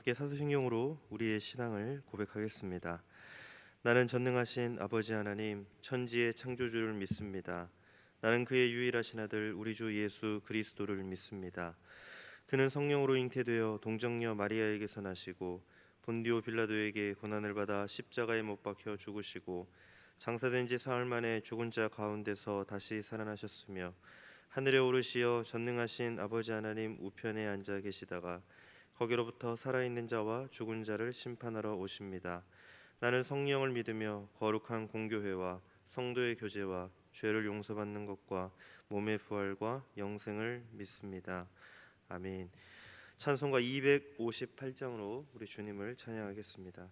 함께 사도신경으로 우리의 신앙을 고백하겠습니다. 나는 전능하신 아버지 하나님 천지의 창조주를 믿습니다. 나는 그의 유일하신 아들 우리 주 예수 그리스도를 믿습니다. 그는 성령으로 잉태되어 동정녀 마리아에게서 나시고 본디오 빌라도에게 고난을 받아 십자가에 못 박혀 죽으시고 장사된 지 사흘 만에 죽은 자 가운데서 다시 살아나셨으며 하늘에 오르시어 전능하신 아버지 하나님 우편에 앉아 계시다가 거기로부터 살아있는 자와 죽은 자를 심판하러 오십니다. 나는 성령을 믿으며 거룩한 공교회와 성도의 교제와 죄를 용서받는 것과 몸의 부활과 영생을 믿습니다. 아멘. 찬송가 258장으로 우리 주님을 찬양하겠습니다.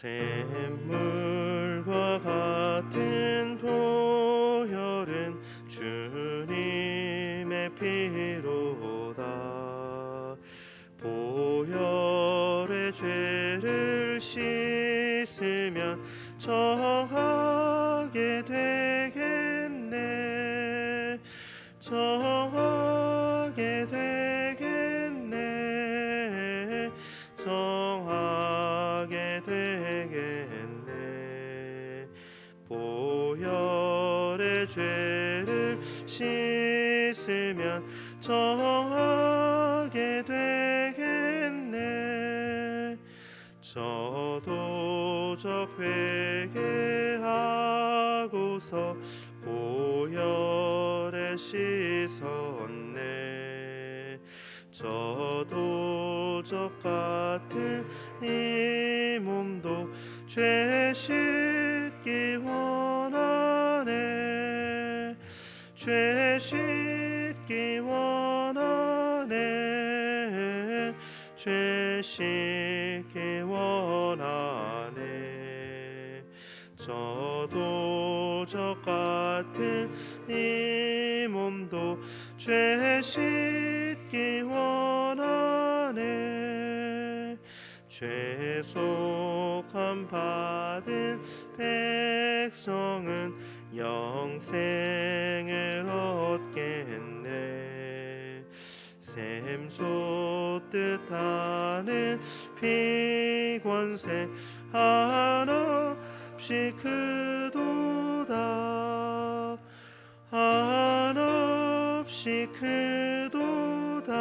샘물과 같은 보혈은 주님의 피로다. 보혈의 죄를 씻으면 정하게 되겠네. 정하게 되겠네. 정하게 되겠네. 보혈의 죄를 씻으면 정하게 되겠네. 저도적 회개하고서 보혈에 씻었네. 저도적 같은 이 몸도 죄 씻기 원하네. 죄 씻기 원하네. 죄 씻기 원하네. 저도적 같은 이 몸도 죄 씻기 원하네. 죄속함 받은 백성은 영생을 얻겠네. 샘솟듯 하는 피권세 한없이 크도다. 한없이 크도다.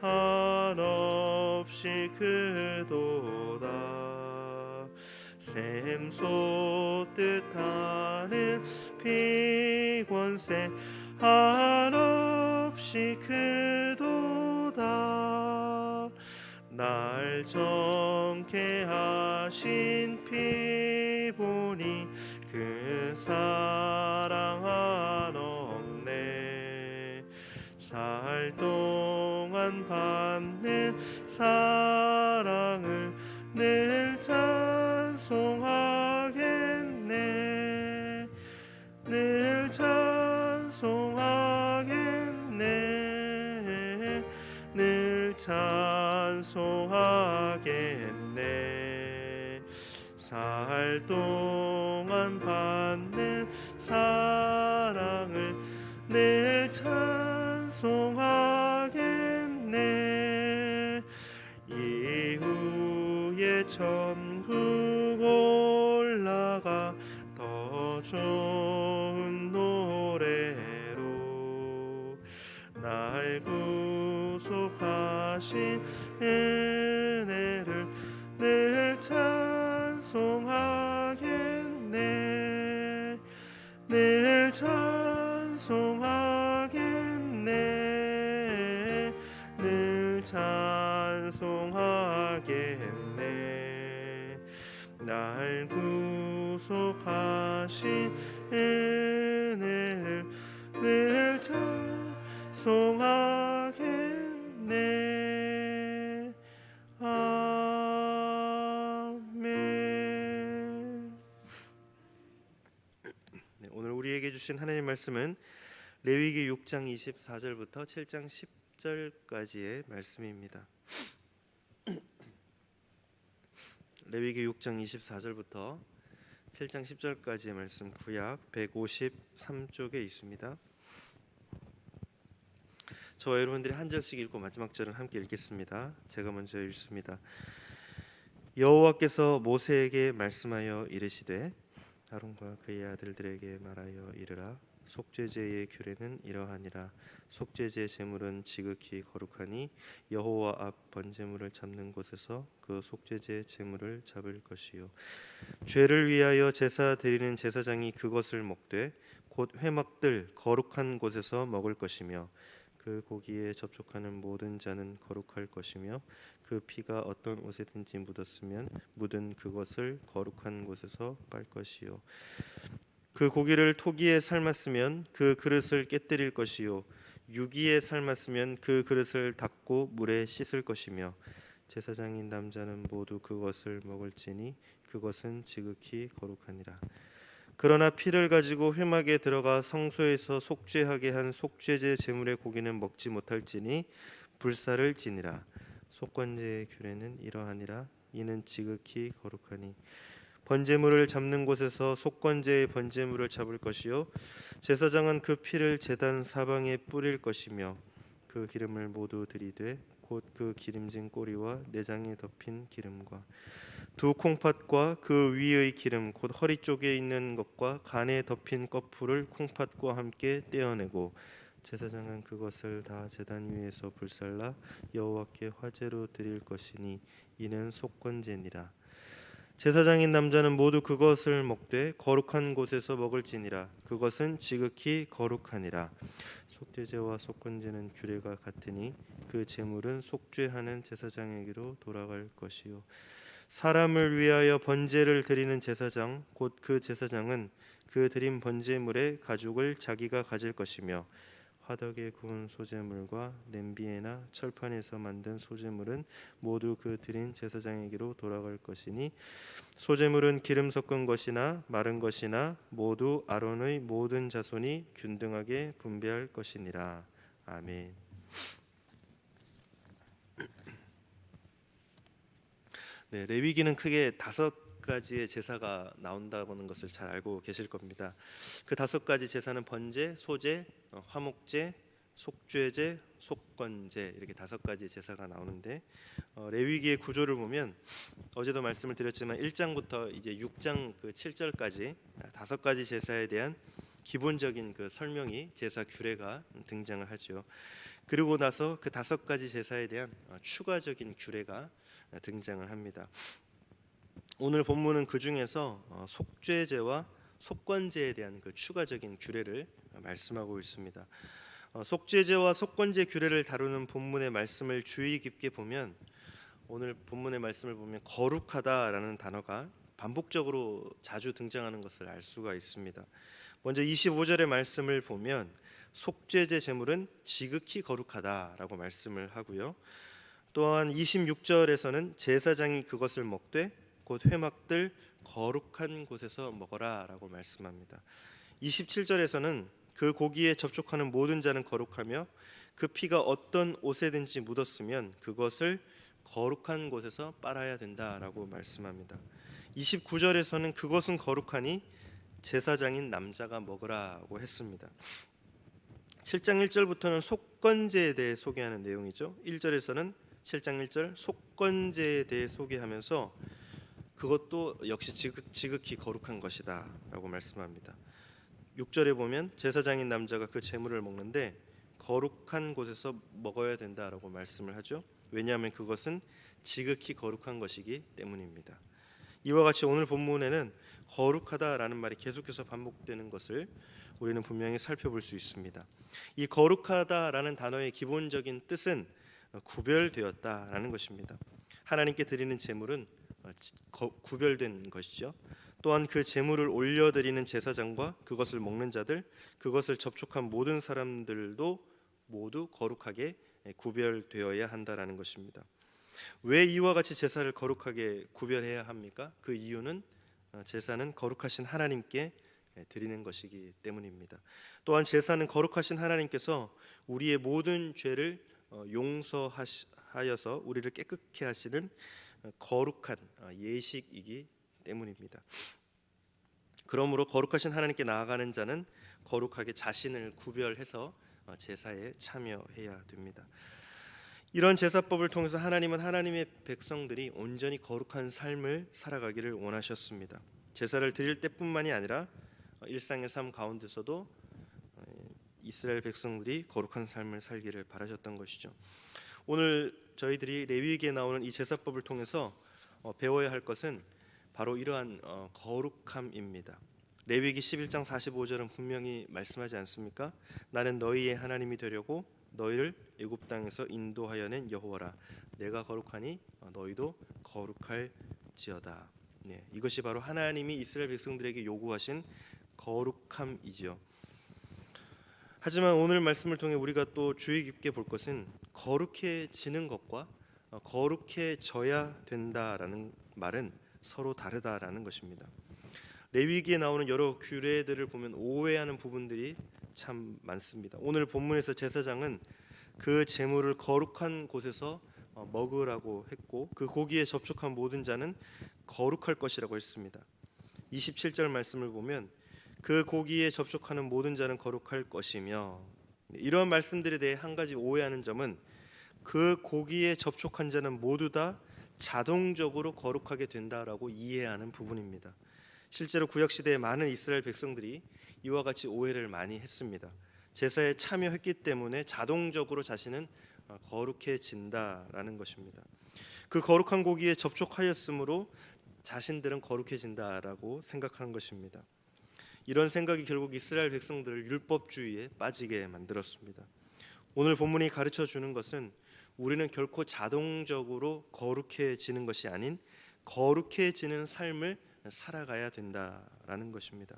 한없이 크도다. 샘솟듯 하는 피권세 한없이 크도다. 날 정케 하신 피 보니 그 사랑 한없네. 살 동안 받는 사랑을 늘 찬송하겠네. 늘 찬송하겠네. 늘 찬송하겠네. 살 동안 받는 사랑을 늘 찬송하겠네. 이후에 천국 올라가 더 좋은 노래로 날 구속하신 은혜를 늘 찬송하겠네. 늘 찬송하겠네. 늘 찬송하겠네. 날 구속하신 은혜를 늘 찬송하겠네. 아멘. 네, 오늘 우리에게 주신 하나님 말씀은 레위기 6장 24절부터 7장 10절까지의 말씀입니다. 레위기 6장 24절부터 7장 10절까지의 말씀 구약 153쪽에 있습니다. 저와 여러분들이 한 절씩 읽고 마지막 절은 함께 읽겠습니다. 제가 먼저 읽습니다. 여호와께서 모세에게 말씀하여 이르시되 아론과 그의 아들들에게 말하여 이르라. 속죄제의 규례는 이러하니라. 속죄제 제물은 지극히 거룩하니 여호와 앞 번제물을 잡는 곳에서 그 속죄제 제물을 잡을 것이요 죄를 위하여 제사 드리는 제사장이 그것을 먹되 곧 회막들 거룩한 곳에서 먹을 것이며 그 고기에 접촉하는 모든 자는 거룩할 것이며 그 피가 어떤 옷에든지 묻었으면 묻은 그것을 거룩한 곳에서 빨 것이요 그 고기를 토기에 삶았으면 그 그릇을 깨뜨릴 것이요 유기에 삶았으면 그 그릇을 닦고 물에 씻을 것이며 제사장인 남자는 모두 그것을 먹을지니 그것은 지극히 거룩하니라. 그러나 피를 가지고 회막에 들어가 성소에서 속죄하게 한 속죄제 제물의 고기는 먹지 못할지니 불사를 지니라. 속건제의 규례는 이러하니라. 이는 지극히 거룩하니 번제물을 잡는 곳에서 속건제의 번제물을 잡을 것이요 제사장은 그 피를 제단 사방에 뿌릴 것이며 그 기름을 모두 들이되 곧 그 기름진 꼬리와 내장에 덮인 기름과 두 콩팥과 그 위의 기름 곧 허리 쪽에 있는 것과 간에 덮인 꺼풀을 콩팥과 함께 떼어내고 제사장은 그것을 다 제단 위에서 불살라 여호와께 화제로 드릴 것이니 이는 속건제니라. 제사장인 남자는 모두 그것을 먹되 거룩한 곳에서 먹을지니라. 그것은 지극히 거룩하니라. 속죄제와 속건제는 규례가 같으니 그 제물은 속죄하는 제사장에게로 돌아갈 것이요 사람을 위하여 번제를 드리는 제사장 곧 그 제사장은 그 드린 번제물의 가죽을 자기가 가질 것이며 화덕에 구운 소제물과 냄비에나 철판에서 만든 소제물은 모두 그 드린 제사장에게로 돌아갈 것이니 소제물은 기름 섞은 것이나 마른 것이나 모두 아론의 모든 자손이 균등하게 분배할 것이니라. 아멘. 네, 레위기는 크게 5가지의 제사가 나온다는 것을 잘 알고 계실 겁니다. 그 5가지 제사는 번제, 소제, 화목제, 속죄제, 속건제 이렇게 5가지 제사가 나오는데 레위기의 구조를 보면 어제도 말씀을 드렸지만 1장부터 이제 6장 그 7절까지 5가지 제사에 대한 기본적인 그 설명이 제사 규례가 등장을 하죠. 그리고 나서 그 5가지 제사에 대한 추가적인 규례가 등장을 합니다. 오늘 본문은 그 중에서 속죄제와 속건제에 대한 그 추가적인 규례를 말씀하고 있습니다. 속죄제와 속건제 규례를 다루는 본문의 말씀을 주의 깊게 보면 오늘 본문의 말씀을 보면 거룩하다라는 단어가 반복적으로 자주 등장하는 것을 알 수가 있습니다. 먼저 25절의 말씀을 보면 속죄제 제물은 지극히 거룩하다라고 말씀을 하고요. 또한 26절에서는 제사장이 그것을 먹되 곧 회막들 거룩한 곳에서 먹어라라고 말씀합니다. 27절에서는 그 고기에 접촉하는 모든 자는 거룩하며 그 피가 어떤 옷에든지 묻었으면 그것을 거룩한 곳에서 빨아야 된다라고 말씀합니다. 29절에서는 그것은 거룩하니 제사장인 남자가 먹으라고 했습니다. 7장 1절부터는 속건제에 대해 소개하는 내용이죠. 1절에서는 7장 1절 속건제에 대해 소개하면서 그것도 역시 지극히 거룩한 것이다 라고 말씀합니다. 6절에 보면 제사장인 남자가 그 제물을 먹는데 거룩한 곳에서 먹어야 된다라고 말씀을 하죠. 왜냐하면 그것은 지극히 거룩한 것이기 때문입니다. 이와 같이 오늘 본문에는 거룩하다라는 말이 계속해서 반복되는 것을 우리는 분명히 살펴볼 수 있습니다. 이 거룩하다라는 단어의 기본적인 뜻은 구별되었다라는 것입니다. 하나님께 드리는 제물은 구별된 것이죠. 또한 그 제물을 올려드리는 제사장과 그것을 먹는 자들, 그것을 접촉한 모든 사람들도 모두 거룩하게 구별되어야 한다라는 것입니다. 왜 이와 같이 제사를 거룩하게 구별해야 합니까? 그 이유는 제사는 거룩하신 하나님께 드리는 것이기 때문입니다. 또한 제사는 거룩하신 하나님께서 우리의 모든 죄를 용서하여서 우리를 깨끗게 하시는 거룩한 예식이기 때문입니다. 그러므로 거룩하신 하나님께 나아가는 자는 거룩하게 자신을 구별해서 제사에 참여해야 됩니다. 이런 제사법을 통해서 하나님은 하나님의 백성들이 온전히 거룩한 삶을 살아가기를 원하셨습니다. 제사를 드릴 때뿐만이 아니라 일상의 삶 가운데서도 이스라엘 백성들이 거룩한 삶을 살기를 바라셨던 것이죠. 오늘 저희들이 레위기에 나오는 이 제사법을 통해서 배워야 할 것은 바로 이러한 거룩함입니다. 레위기 11장 45절은 분명히 말씀하지 않습니까? 나는 너희의 하나님이 되려고 너희를 애굽 땅에서 인도하여 낸 여호와라. 내가 거룩하니 너희도 거룩할지어다. 네, 이것이 바로 하나님이 이스라엘 백성들에게 요구하신 거룩함이지요. 하지만 오늘 말씀을 통해 우리가 또 주의 깊게 볼 것은 거룩해지는 것과 거룩해져야 된다라는 말은 서로 다르다라는 것입니다. 레위기에 나오는 여러 규례들을 보면 오해하는 부분들이 참 많습니다. 오늘 본문에서 제사장은 그 제물을 거룩한 곳에서 먹으라고 했고 그 고기에 접촉한 모든 자는 거룩할 것이라고 했습니다. 27절 말씀을 보면 그 고기에 접촉하는 모든 자는 거룩할 것이며, 이런 말씀들에 대해 한 가지 오해하는 점은 그 고기에 접촉한 자는 모두 다 자동적으로 거룩하게 된다라고 이해하는 부분입니다. 실제로 구약 시대의 많은 이스라엘 백성들이 이와 같이 오해를 많이 했습니다. 제사에 참여했기 때문에 자동적으로 자신은 거룩해진다라는 것입니다. 그 거룩한 고기에 접촉하였으므로 자신들은 거룩해진다라고 생각한 것입니다. 이런 생각이 결국 이스라엘 백성들을 율법주의에 빠지게 만들었습니다. 오늘 본문이 가르쳐 주는 것은 우리는 결코 자동적으로 거룩해지는 것이 아닌 거룩해지는 삶을 살아가야 된다라는 것입니다.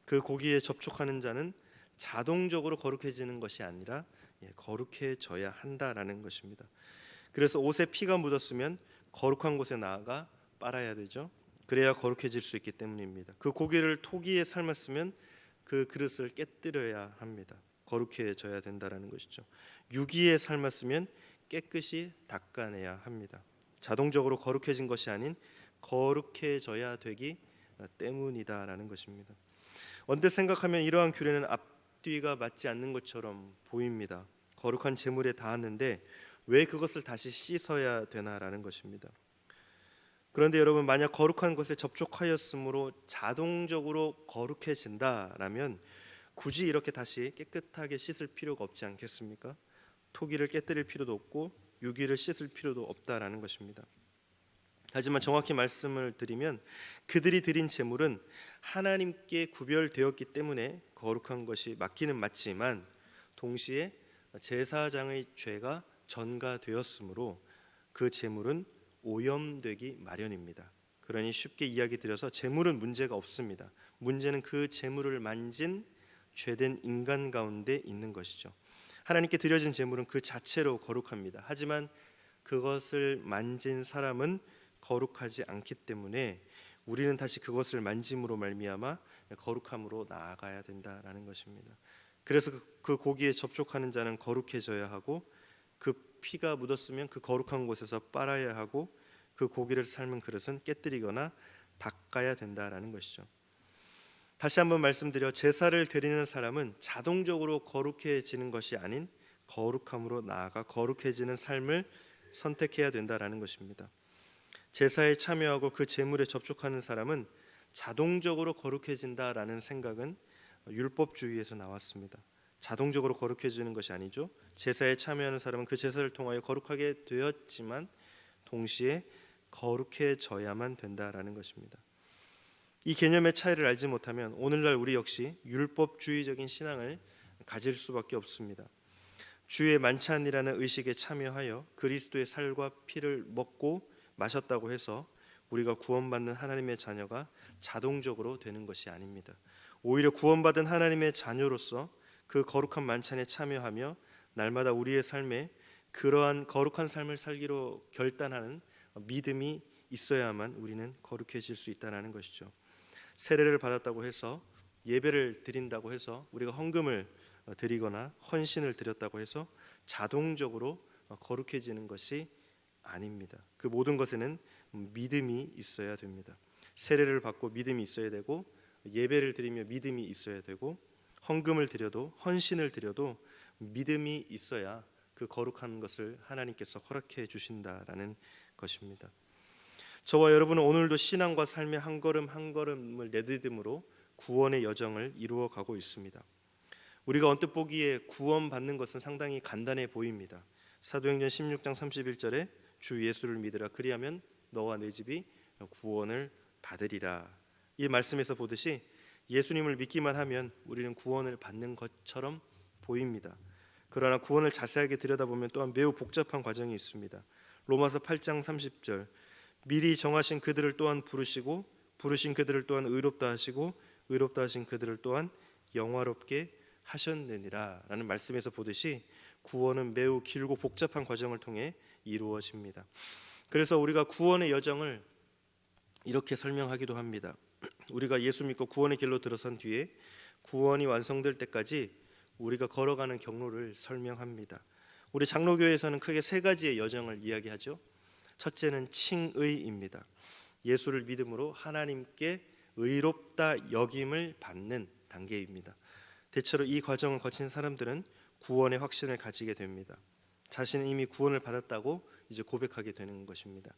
그 고기에 접촉하는 자는 자동적으로 거룩해지는 것이 아니라 거룩해져야 한다라는 것입니다. 그래서 옷에 피가 묻었으면 거룩한 곳에 나아가 빨아야 되죠. 그래야 거룩해질 수 있기 때문입니다. 그 고기를 토기에 삶았으면 그 그릇을 깨뜨려야 합니다. 거룩해져야 된다라는 것이죠. 유기에 삶았으면 깨끗이 닦아내야 합니다. 자동적으로 거룩해진 것이 아닌 거룩해져야 되기 때문이다라는 것입니다. 언뜻 생각하면 이러한 규례는 앞뒤가 맞지 않는 것처럼 보입니다. 거룩한 제물에 닿았는데 왜 그것을 다시 씻어야 되나라는 것입니다. 그런데 여러분, 만약 거룩한 것에 접촉하였으므로 자동적으로 거룩해진다라면 굳이 이렇게 다시 깨끗하게 씻을 필요가 없지 않겠습니까? 토기를 깨뜨릴 필요도 없고 유기를 씻을 필요도 없다라는 것입니다. 하지만 정확히 말씀을 드리면 그들이 드린 제물은 하나님께 구별되었기 때문에 거룩한 것이 맞기는 맞지만 동시에 제사장의 죄가 전가되었으므로 그 제물은 오염되기 마련입니다. 그러니 쉽게 이야기 드려서 제물은 문제가 없습니다. 문제는 그 제물을 만진 죄된 인간 가운데 있는 것이죠. 하나님께 드려진 제물은 그 자체로 거룩합니다. 하지만 그것을 만진 사람은 거룩하지 않기 때문에 우리는 다시 그것을 만짐으로 말미암아 거룩함으로 나아가야 된다라는 것입니다. 그래서 그 고기에 접촉하는 자는 거룩해져야 하고 그 피가 묻었으면 그 거룩한 곳에서 빨아야 하고 그 고기를 삶은 그릇은 깨뜨리거나 닦아야 된다라는 것이죠. 다시 한번 말씀드려 제사를 드리는 사람은 자동적으로 거룩해지는 것이 아닌 거룩함으로 나아가 거룩해지는 삶을 선택해야 된다라는 것입니다. 제사에 참여하고 그 제물에 접촉하는 사람은 자동적으로 거룩해진다라는 생각은 율법주의에서 나왔습니다. 자동적으로 거룩해지는 것이 아니죠. 제사에 참여하는 사람은 그 제사를 통하여 거룩하게 되었지만 동시에 거룩해져야만 된다라는 것입니다. 이 개념의 차이를 알지 못하면 오늘날 우리 역시 율법주의적인 신앙을 가질 수밖에 없습니다. 주의 만찬이라는 의식에 참여하여 그리스도의 살과 피를 먹고 마셨다고 해서 우리가 구원받는 하나님의 자녀가 자동적으로 되는 것이 아닙니다. 오히려 구원받은 하나님의 자녀로서 그 거룩한 만찬에 참여하며 날마다 우리의 삶에 그러한 거룩한 삶을 살기로 결단하는 믿음이 있어야만 우리는 거룩해질 수 있다는 것이죠. 세례를 받았다고 해서 예배를 드린다고 해서 우리가 헌금을 드리거나 헌신을 드렸다고 해서 자동적으로 거룩해지는 것이 아닙니다. 그 모든 것에는 믿음이 있어야 됩니다. 세례를 받고 믿음이 있어야 되고 예배를 드리며 믿음이 있어야 되고, 헌금을 드려도, 헌신을 드려도 믿음이 있어야 그 거룩한 것을 하나님께서 허락해 주신다라는 것입니다. 저와 여러분은 오늘도 신앙과 삶의 한 걸음 한 걸음을 내딛음으로 구원의 여정을 이루어 가고 있습니다. 우리가 언뜻 보기에 구원받는 것은 상당히 간단해 보입니다. 사도행전 16장 31절에 주 예수를 믿으라, 그리하면 너와 내 집이 구원을 받으리라. 이 말씀에서 보듯이 예수님을 믿기만 하면 우리는 구원을 받는 것처럼 보입니다. 그러나 구원을 자세하게 들여다보면 또한 매우 복잡한 과정이 있습니다. 로마서 8장 30절, 미리 정하신 그들을 또한 부르시고 부르신 그들을 또한 의롭다 하시고 의롭다 하신 그들을 또한 영화롭게 하셨느니라 라는 말씀에서 보듯이 구원은 매우 길고 복잡한 과정을 통해 이루어집니다. 그래서 우리가 구원의 여정을 이렇게 설명하기도 합니다. 우리가 예수 믿고 구원의 길로 들어선 뒤에 구원이 완성될 때까지 우리가 걸어가는 경로를 설명합니다. 우리 장로교회에서는 크게 세 가지의 여정을 이야기하죠. 첫째는 칭의입니다. 예수를 믿음으로 하나님께 의롭다 여김을 받는 단계입니다. 대체로 이 과정을 거친 사람들은 구원의 확신을 가지게 됩니다. 자신은 이미 구원을 받았다고 이제 고백하게 되는 것입니다.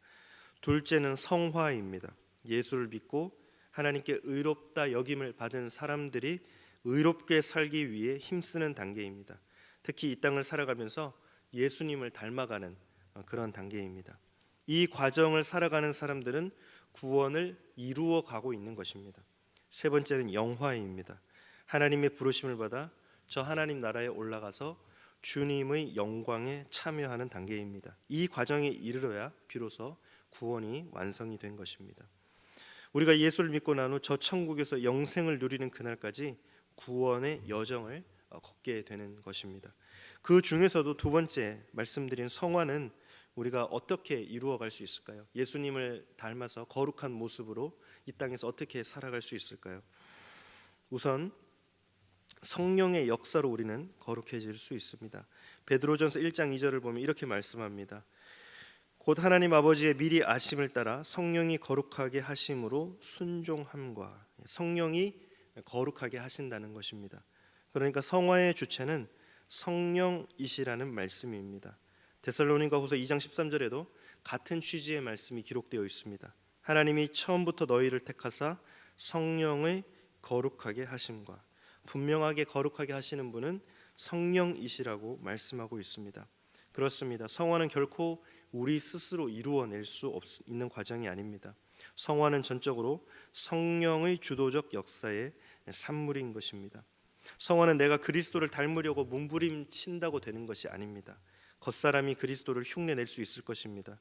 둘째는 성화입니다. 예수를 믿고 하나님께 의롭다 여김을 받은 사람들이 의롭게 살기 위해 힘쓰는 단계입니다. 특히 이 땅을 살아가면서 예수님을 닮아가는 그런 단계입니다. 이 과정을 살아가는 사람들은 구원을 이루어 가고 있는 것입니다. 세 번째는 영화입니다. 하나님의 부르심을 받아 저 하나님 나라에 올라가서 주님의 영광에 참여하는 단계입니다. 이 과정에 이르러야 비로소 구원이 완성이 된 것입니다. 우리가 예수를 믿고 난 후 저 천국에서 영생을 누리는 그날까지 구원의 여정을 걷게 되는 것입니다. 그 중에서도 두 번째 말씀드린 성화는 우리가 어떻게 이루어갈 수 있을까요? 예수님을 닮아서 거룩한 모습으로 이 땅에서 어떻게 살아갈 수 있을까요? 우선 성령의 역사로 우리는 거룩해질 수 있습니다. 베드로전서 1장 2절을 보면 이렇게 말씀합니다. 곧 하나님 아버지의 미리 아심을 따라 성령이 거룩하게 하심으로 순종함과, 성령이 거룩하게 하신다는 것입니다. 그러니까 성화의 주체는 성령이시라는 말씀입니다. 데살로니가후서 2장 13절에도 같은 취지의 말씀이 기록되어 있습니다. 하나님이 처음부터 너희를 택하사 성령의 거룩하게 하심과, 분명하게 거룩하게 하시는 분은 성령이시라고 말씀하고 있습니다. 그렇습니다. 성화는 결코 우리 스스로 이루어낼 수 있는 과정이 아닙니다. 성화는 전적으로 성령의 주도적 역사의 산물인 것입니다. 성화는 내가 그리스도를 닮으려고 몸부림친다고 되는 것이 아닙니다. 겉사람이 그리스도를 흉내낼 수 있을 것입니다.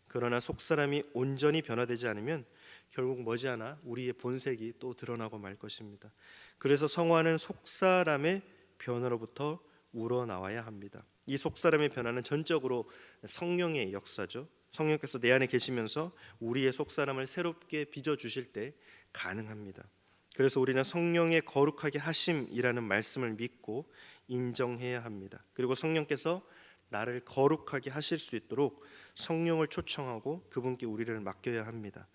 그러나 속사람이 온전히 변화되지 않으면 결국 머지않아 우리의 본색이 또 드러나고 말 것입니다. 그래서 성화는 속사람의 변화로부터 우러나와야 합니다. 이 속사람의 변화는 전적으로 성령의 역사죠. 성령께서 내 안에 계시면서 우리의 속사람을 새롭게 빚어주실 때 가능합니다. 그래서 우리는 성령의 거룩하게 하심이라는 말씀을 믿고 인정해야 합니다. 그리고 성령께서 나를 거룩하게 하실 수 있도록 성령을 초청하고 그분께 우리를 맡겨야 합니다.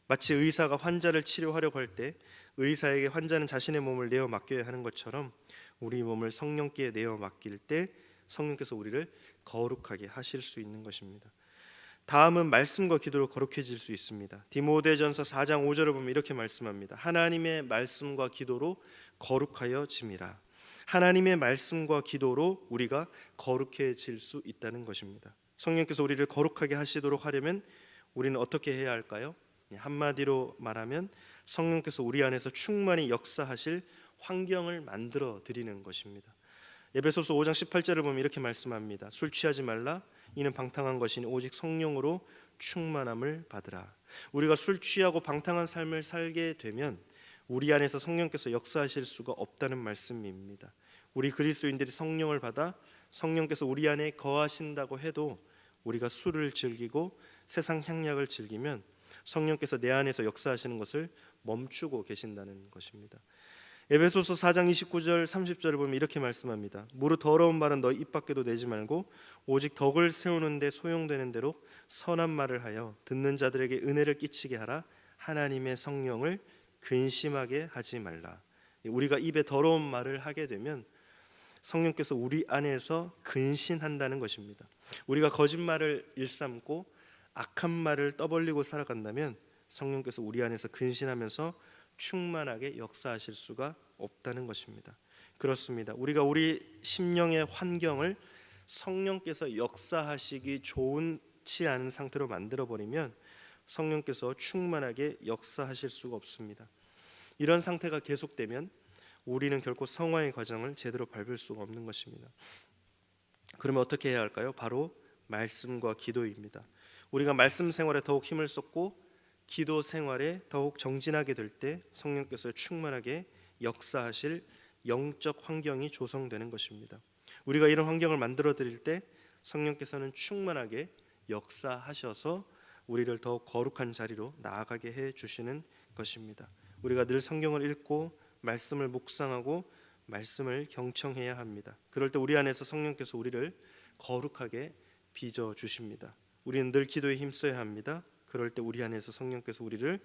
마치 의사가 환자를 치료하려고 할 때 의사에게 환자는 자신의 몸을 내어 맡겨야 하는 것처럼 우리 몸을 성령께 내어 맡길 때 성령께서 우리를 거룩하게 하실 수 있는 것입니다. 다음은 말씀과 기도로 거룩해질 수 있습니다. 디모데전서 4장 5절을 보면 이렇게 말씀합니다. 하나님의 말씀과 기도로 거룩하여짐이라. 하나님의 말씀과 기도로 우리가 거룩해질 수 있다는 것입니다. 성령께서 우리를 거룩하게 하시도록 하려면 우리는 어떻게 해야 할까요? 한마디로 말하면 성령께서 우리 안에서 충만히 역사하실 환경을 만들어 드리는 것입니다. 에베소서 5장 18절을 보면 이렇게 말씀합니다. 술 취하지 말라. 이는 방탕한 것이니 오직 성령으로 충만함을 받으라. 우리가 술 취하고 방탕한 삶을 살게 되면 우리 안에서 성령께서 역사하실 수가 없다는 말씀입니다. 우리 그리스도인들이 성령을 받아 성령께서 우리 안에 거하신다고 해도 우리가 술을 즐기고 세상 향락을 즐기면 성령께서 내 안에서 역사하시는 것을 멈추고 계신다는 것입니다. 에베소서 4장 29절 30절을 보면 이렇게 말씀합니다. 무릇 더러운 말은 너 입 밖에도 내지 말고 오직 덕을 세우는 데 소용되는 대로 선한 말을 하여 듣는 자들에게 은혜를 끼치게 하라. 하나님의 성령을 근심하게 하지 말라. 우리가 입에 더러운 말을 하게 되면 성령께서 우리 안에서 근신한다는 것입니다. 우리가 거짓말을 일삼고 악한 말을 떠벌리고 살아간다면 성령께서 우리 안에서 근신하면서 충만하게 역사하실 수가 없다는 것입니다. 그렇습니다. 우리가 우리 심령의 환경을 성령께서 역사하시기 좋지 않은 상태로 만들어 버리면 성령께서 충만하게 역사하실 수가 없습니다. 이런 상태가 계속되면 우리는 결코 성화의 과정을 제대로 밟을 수가 없는 것입니다. 그러면 어떻게 해야 할까요? 바로 말씀과 기도입니다. 우리가 말씀 생활에 더욱 힘을 쏟고 기도 생활에 더욱 정진하게 될 때 성령께서 충만하게 역사하실 영적 환경이 조성되는 것입니다. 우리가 이런 환경을 만들어 드릴 때 성령께서는 충만하게 역사하셔서 우리를 더욱 거룩한 자리로 나아가게 해 주시는 것입니다. 우리가 늘 성경을 읽고 말씀을 묵상하고 말씀을 경청해야 합니다. 그럴 때 우리 안에서 성령께서 우리를 거룩하게 빚어 주십니다. 우리는 늘 기도에 힘써야 합니다. 그럴 때 우리 안에서 성령께서 우리를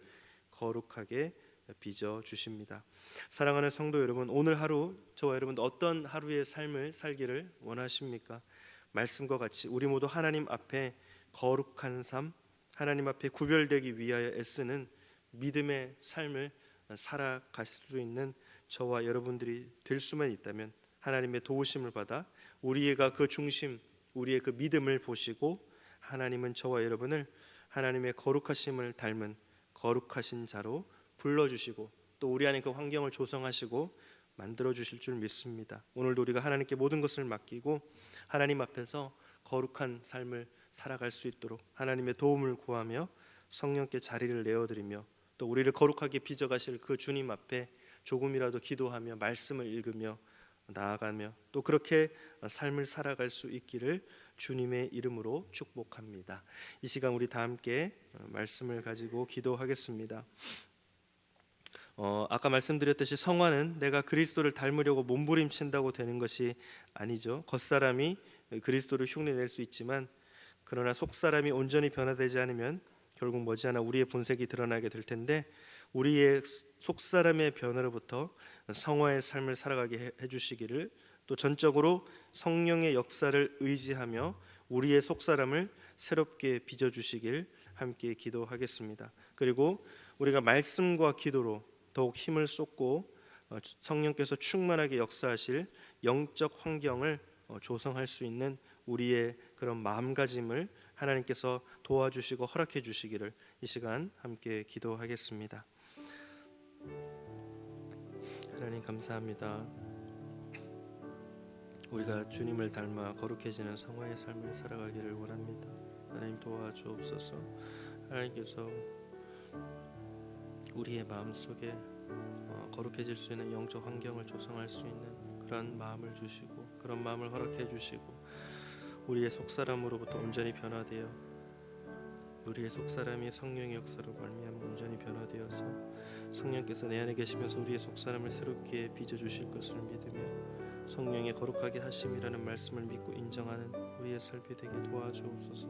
거룩하게 빚어 주십니다. 사랑하는 성도 여러분, 오늘 하루 저와 여러분 어떤 하루의 삶을 살기를 원하십니까? 말씀과 같이 우리 모두 하나님 앞에 거룩한 삶, 하나님 앞에 구별되기 위하여 애쓰는 믿음의 삶을 살아갈 수 있는 저와 여러분들이 될 수만 있다면 하나님의 도우심을 받아 우리가 그 중심, 우리의 그 믿음을 보시고 하나님은 저와 여러분을 하나님의 거룩하심을 닮은 거룩하신 자로 불러주시고 또 우리 안에 그 환경을 조성하시고 만들어주실 줄 믿습니다. 오늘도 우리가 하나님께 모든 것을 맡기고 하나님 앞에서 거룩한 삶을 살아갈 수 있도록 하나님의 도움을 구하며 성령께 자리를 내어드리며 또 우리를 거룩하게 빚어가실 그 주님 앞에 조금이라도 기도하며 말씀을 읽으며 나아가며 또 그렇게 삶을 살아갈 수 있기를 주님의 이름으로 축복합니다. 이 시간 우리 다 함께 말씀을 가지고 기도하겠습니다. 아까 말씀드렸듯이 성화는 내가 그리스도를 닮으려고 몸부림친다고 되는 것이 아니죠. 겉사람이 그리스도를 흉내낼 수 있지만 그러나 속사람이 온전히 변화되지 않으면 결국 머지않아 우리의 본색이 드러나게 될 텐데 우리의 속사람의 변화로부터 성화의 삶을 살아가게 해주시기를 또 전적으로 성령의 역사를 의지하며 우리의 속사람을 새롭게 빚어주시길 함께 기도하겠습니다. 그리고 우리가 말씀과 기도로 더욱 힘을 쏟고 성령께서 충만하게 역사하실 영적 환경을 조성할 수 있는 우리의 그런 마음가짐을 하나님께서 도와주시고 허락해 주시기를 이 시간 함께 기도하겠습니다. 하나님 감사합니다. 우리가 주님을 닮아 거룩해지는 성화의 삶을 살아가기를 원합니다. 하나님 도와주옵소서. 하나님께서 우리의 마음속에 거룩해질 수 있는 영적 환경을 조성할 수 있는 그런 마음을 주시고 그런 마음을 허락해 주시고 우리의 속사람으로부터 온전히 변화되어 우리의 속사람이 성령의 역사로 말미암아 온전히 변화되어서 성령께서 내 안에 계시면서 우리의 속사람을 새롭게 빚어주실 것을 믿으며 성령의 거룩하게 하심이라는 말씀을 믿고 인정하는 우리의 삶이 되게 도와주옵소서.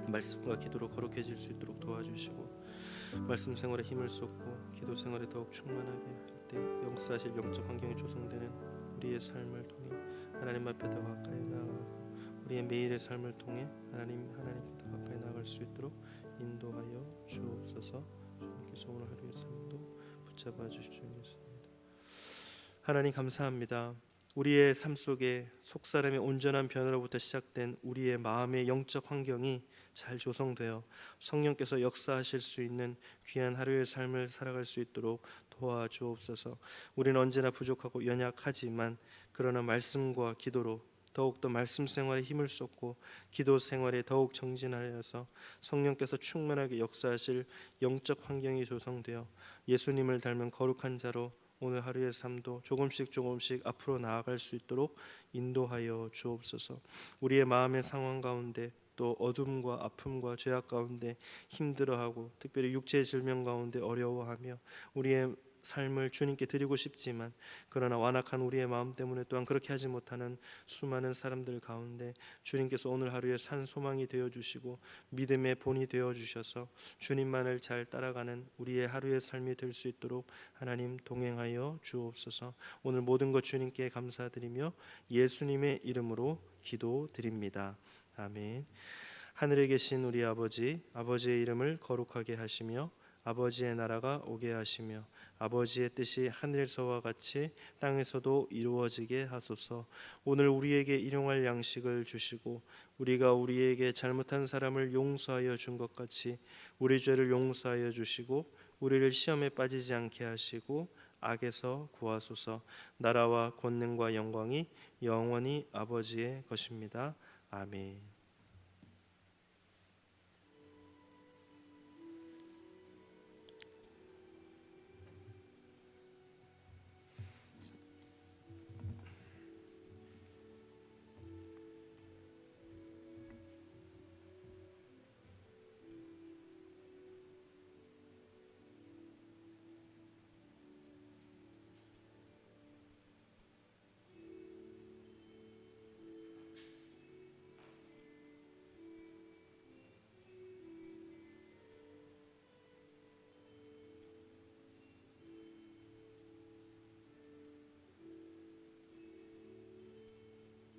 말씀과 기도로 거룩해질 수 있도록 도와주시고 말씀 생활에 힘을 쏟고 기도 생활에 더욱 충만하게 할 때 역사하실 영적 환경이 조성되는 우리의 삶을 통해 하나님 앞에 더 가까이 나아가고 우리의 매일의 삶을 통해 하나님께 더 가까이 나아갈 수 있도록 인도하여 주옵소서. 주님께서 오늘 하루의 삶도 붙잡아 주실 줄 믿습니다. 하나님 감사합니다. 우리의 삶 속에 속사람의 온전한 변화로부터 시작된 우리의 마음의 영적 환경이 잘 조성되어 성령께서 역사하실 수 있는 귀한 하루의 삶을 살아갈 수 있도록 도와주옵소서. 우리는 언제나 부족하고 연약하지만 그러나 말씀과 기도로 더욱더 말씀 생활에 힘을 쏟고 기도 생활에 더욱 정진하여서 성령께서 충만하게 역사하실 영적 환경이 조성되어 예수님을 닮은 거룩한 자로 오늘 하루의 삶도 조금씩 앞으로 나아갈 수 있도록 인도하여 주옵소서. 우리의 마음의 상황 가운데 또 어둠과 아픔과 죄악 가운데 힘들어하고 특별히 육체의 질병 가운데 어려워하며 우리의 삶을 주님께 드리고 싶지만 그러나 완악한 우리의 마음 때문에 또한 그렇게 하지 못하는 수많은 사람들 가운데 주님께서 오늘 하루에 산 소망이 되어 주시고 믿음의 본이 되어 주셔서 주님만을 잘 따라가는 우리의 하루의 삶이 될 수 있도록 하나님 동행하여 주옵소서. 오늘 모든 것 주님께 감사드리며 예수님의 이름으로 기도드립니다. 아멘. 하늘에 계신 우리 아버지, 아버지의 이름을 거룩하게 하시며 아버지의 나라가 오게 하시며 아버지의 뜻이 하늘에서와 같이 땅에서도 이루어지게 하소서. 오늘 우리에게 일용할 양식을 주시고 우리가 우리에게 잘못한 사람을 용서하여 준 것 같이 우리 죄를 용서하여 주시고 우리를 시험에 빠지지 않게 하시고 악에서 구하소서. 나라와 권능과 영광이 영원히 아버지의 것입니다. 아멘.